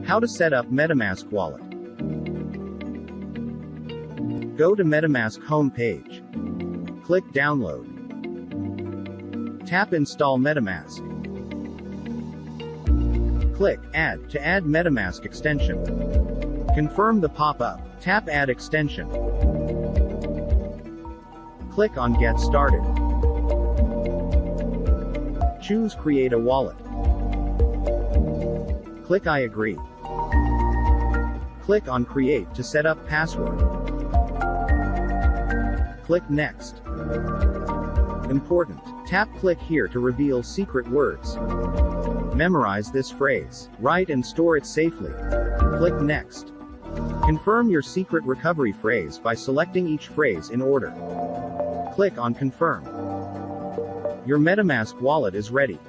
How to set up Metamask wallet. Go to Metamask home page. Click Download. Tap Install Metamask. Click Add to add Metamask extension. Confirm the pop-up. Tap Add extension. Click on Get Started. Choose Create a wallet. Click I agree. Click on Create to set up password. Click Next. Important. Tap Click here to reveal secret words. Memorize this phrase. Write and store it safely. Click Next. Confirm your secret recovery phrase by selecting each phrase in order. Click on Confirm. Your Metamask wallet is ready.